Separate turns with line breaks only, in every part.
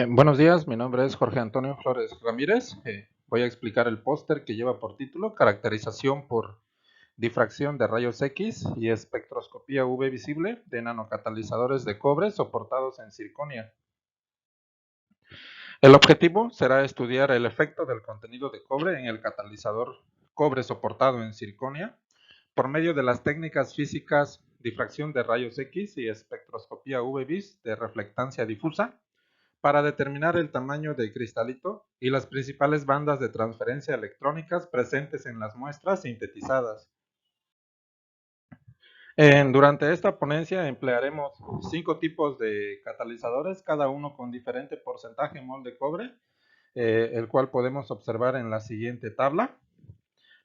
Buenos días, mi nombre es Jorge Antonio Flores Ramírez. Voy a explicar el póster que lleva por título Caracterización por difracción de rayos X y espectroscopía UV visible de nanocatalizadores de cobre soportados en circonia. El objetivo será estudiar el efecto del contenido de cobre en el catalizador cobre soportado en circonia por medio de las técnicas físicas difracción de rayos X y espectroscopía UV-Vis de reflectancia difusa para determinar el tamaño del cristalito y las principales bandas de transferencia electrónicas presentes en las muestras sintetizadas. Durante esta ponencia emplearemos 5 tipos de catalizadores, cada uno con diferente porcentaje mol de cobre, el cual podemos observar en la siguiente tabla.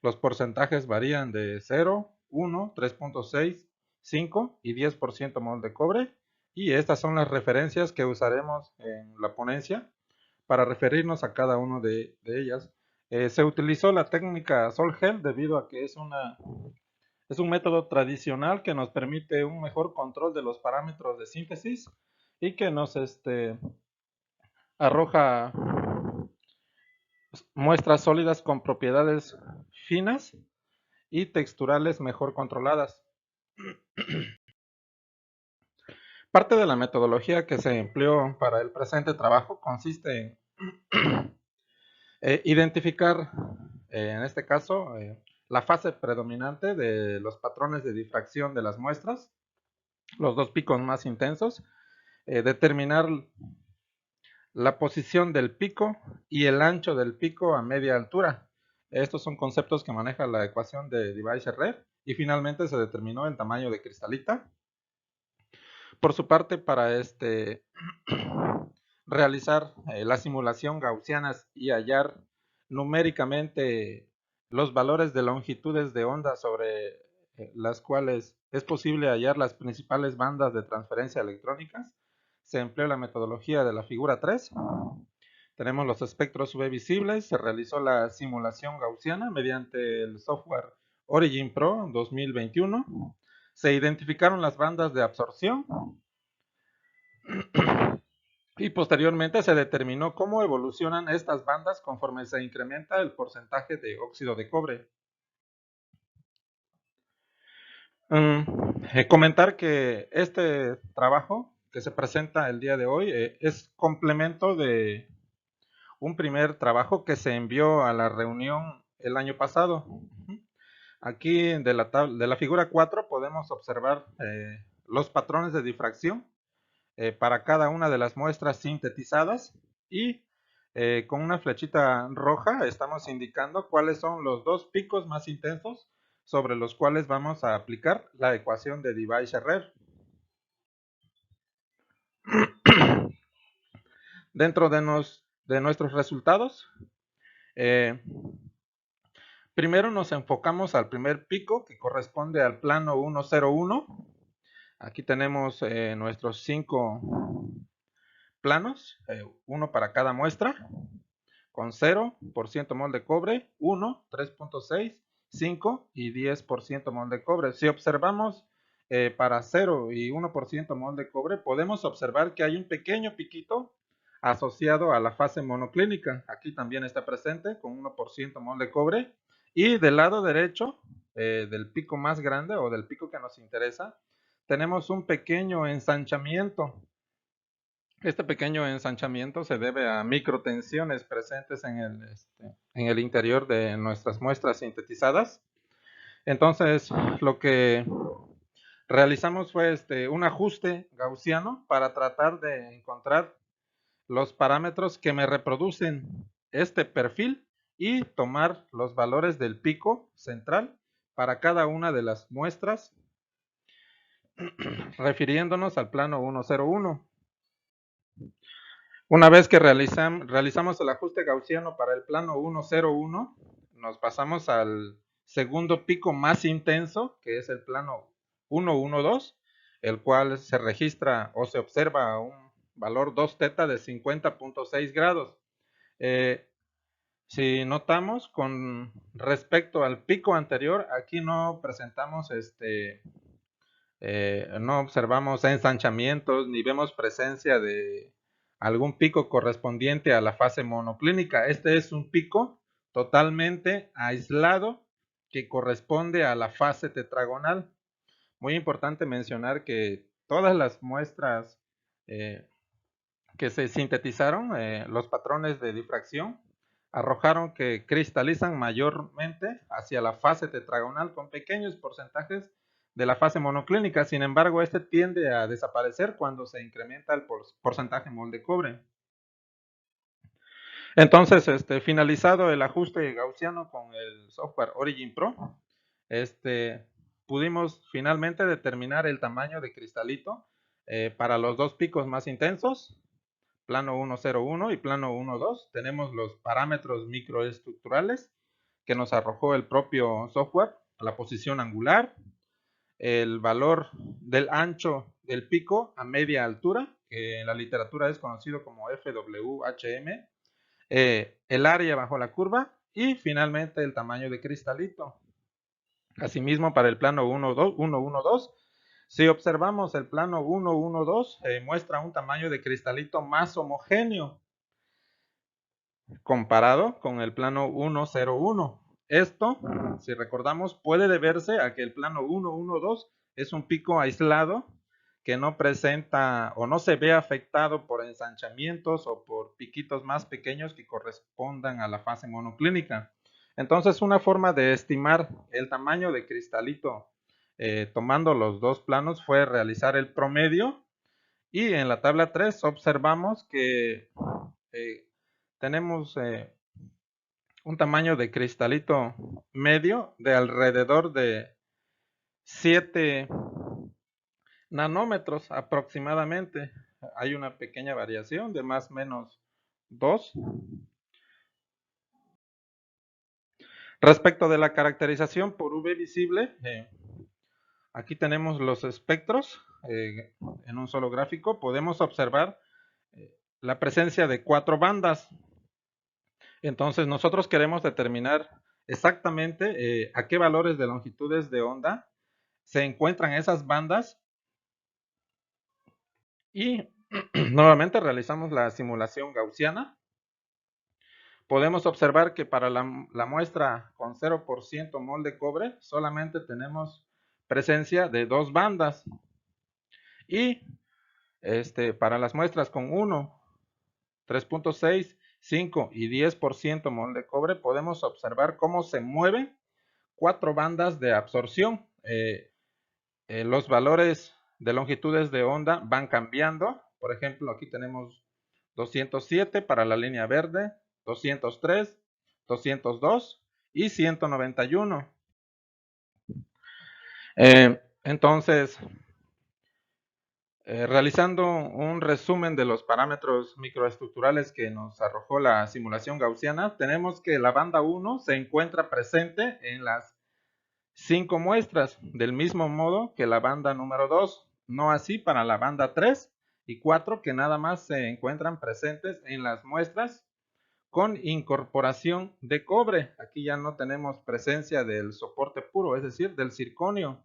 Los porcentajes varían de 0, 1, 3.6, 5 y 10% mol de cobre, y estas son las referencias que usaremos en la ponencia para referirnos a cada una de ellas. Se utilizó la técnica Sol-Gel debido a que es un método tradicional que nos permite un mejor control de los parámetros de síntesis y que nos arroja muestras sólidas con propiedades finas y texturales mejor controladas. Parte de la metodología que se empleó para el presente trabajo consiste en identificar, en este caso, la fase predominante de los patrones de difracción de las muestras, los dos picos más intensos, determinar la posición del pico y el ancho del pico a media altura. Estos son conceptos que maneja la ecuación de Debye-Scherrer, y finalmente se determinó el tamaño de cristalita. Por su parte, para realizar la simulación gaussiana y hallar numéricamente los valores de longitudes de onda sobre las cuales es posible hallar las principales bandas de transferencia electrónicas, se empleó la metodología de la figura 3. Tenemos los espectros UV visibles, se realizó la simulación gaussiana mediante el software Origin Pro 2021. Se identificaron las bandas de absorción y posteriormente se determinó cómo evolucionan estas bandas conforme se incrementa el porcentaje de óxido de cobre. Comentar que este trabajo que se presenta el día de hoy es complemento de un primer trabajo que se envió a la reunión el año pasado. Aquí de la figura 4 podemos observar los patrones de difracción para cada una de las muestras sintetizadas, y con una flechita roja estamos indicando cuáles son los dos picos más intensos sobre los cuales vamos a aplicar la ecuación de Debye-Scherrer. Dentro de nuestros resultados, primero nos enfocamos al primer pico que corresponde al plano 101. Aquí tenemos nuestros 5 planos, uno para cada muestra, con 0% mol de cobre, 1, 3.6, 5 y 10% mol de cobre. Si observamos para 0 y 1% mol de cobre, podemos observar que hay un pequeño piquito asociado a la fase monoclínica. Aquí también está presente con 1% mol de cobre. Y del lado derecho, del pico más grande o del pico que nos interesa, tenemos un pequeño ensanchamiento. Este pequeño ensanchamiento se debe a microtensiones presentes en el interior de nuestras muestras sintetizadas. Entonces, lo que realizamos fue un ajuste gaussiano para tratar de encontrar los parámetros que me reproducen este perfil y tomar los valores del pico central para cada una de las muestras, refiriéndonos al plano 101. Una vez que realizamos el ajuste gaussiano para el plano 101, nos pasamos al segundo pico más intenso, que es el plano 112, el cual se registra o se observa un valor 2 teta de 50.6 grados. Si notamos con respecto al pico anterior, aquí no presentamos no observamos ensanchamientos ni vemos presencia de algún pico correspondiente a la fase monoclínica. Este es un pico totalmente aislado que corresponde a la fase tetragonal. Muy importante mencionar que todas las muestras que se sintetizaron, los patrones de difracción, arrojaron que cristalizan mayormente hacia la fase tetragonal con pequeños porcentajes de la fase monoclínica. Sin embargo, este tiende a desaparecer cuando se incrementa el porcentaje mol de cobre. Entonces, finalizado el ajuste gaussiano con el software Origin Pro, pudimos finalmente determinar el tamaño de cristalito para los dos picos más intensos, plano 101 y plano 12. Tenemos los parámetros microestructurales que nos arrojó el propio software, la posición angular, el valor del ancho del pico a media altura, que en la literatura es conocido como FWHM, el área bajo la curva y finalmente el tamaño de cristalito. Asimismo, para el plano 112, si observamos el plano 112, muestra un tamaño de cristalito más homogéneo comparado con el plano 101. Esto, si recordamos, puede deberse a que el plano 112 es un pico aislado que no presenta o no se ve afectado por ensanchamientos o por piquitos más pequeños que correspondan a la fase monoclínica. Entonces, una forma de estimar el tamaño de cristalito tomando los dos planos fue realizar el promedio, y en la tabla 3 observamos que tenemos un tamaño de cristalito medio de alrededor de 7 nanómetros aproximadamente. Hay una pequeña variación de más o menos 2. Respecto de la caracterización por UV visible, aquí tenemos los espectros en un solo gráfico. Podemos observar la presencia de 4 bandas. Entonces nosotros queremos determinar exactamente a qué valores de longitudes de onda se encuentran esas bandas, y nuevamente realizamos la simulación gaussiana. Podemos observar que para la muestra con 0% mol de cobre solamente tenemos presencia de 2 bandas, y para las muestras con 1, 3.6, 5 y 10% mol de cobre podemos observar cómo se mueven 4 bandas de absorción. Los valores de longitudes de onda van cambiando. Por ejemplo, aquí tenemos 207 para la línea verde, 203, 202 y 191. Entonces, realizando un resumen de los parámetros microestructurales que nos arrojó la simulación gaussiana, tenemos que la banda 1 se encuentra presente en las 5 muestras, del mismo modo que la banda número 2, no así para la banda 3 y 4, que nada más se encuentran presentes en las muestras con incorporación de cobre. Aquí ya no tenemos presencia del soporte puro, es decir, del circonio.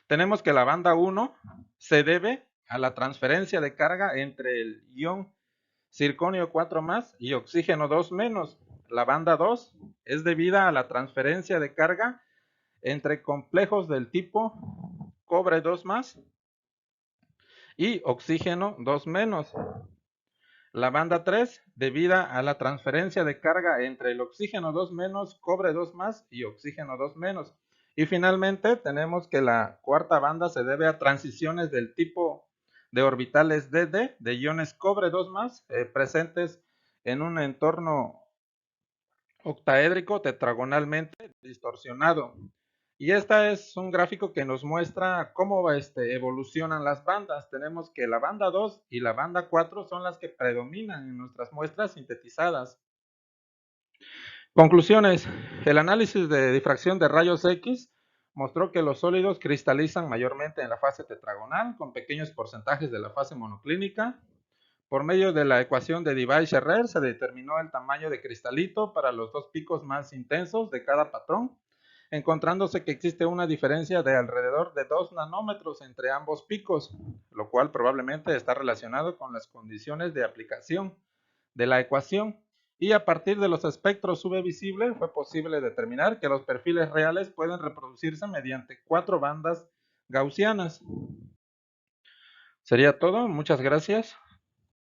Tenemos que la banda 1 se debe a la transferencia de carga entre el ion circonio 4+ y oxígeno 2-. La banda 2 es debida a la transferencia de carga entre complejos del tipo cobre 2+ y oxígeno 2-. La banda 3 debida a la transferencia de carga entre el oxígeno 2-, cobre 2+ y oxígeno 2-. Y finalmente tenemos que la cuarta banda se debe a transiciones del tipo de orbitales DD de iones cobre 2+, presentes en un entorno octaédrico tetragonalmente distorsionado. Y este es un gráfico que nos muestra cómo evolucionan las bandas. Tenemos que la banda 2 y la banda 4 son las que predominan en nuestras muestras sintetizadas. Conclusiones. El análisis de difracción de rayos X mostró que los sólidos cristalizan mayormente en la fase tetragonal, con pequeños porcentajes de la fase monoclínica. Por medio de la ecuación de Debye-Scherrer se determinó el tamaño de cristalito para los dos picos más intensos de cada patrón. encontrándose que existe una diferencia de alrededor de 2 nanómetros entre ambos picos, lo cual probablemente está relacionado con las condiciones de aplicación de la ecuación. Y a partir de los espectros UV visibles fue posible determinar que los perfiles reales pueden reproducirse mediante 4 bandas gaussianas. Sería todo, muchas gracias.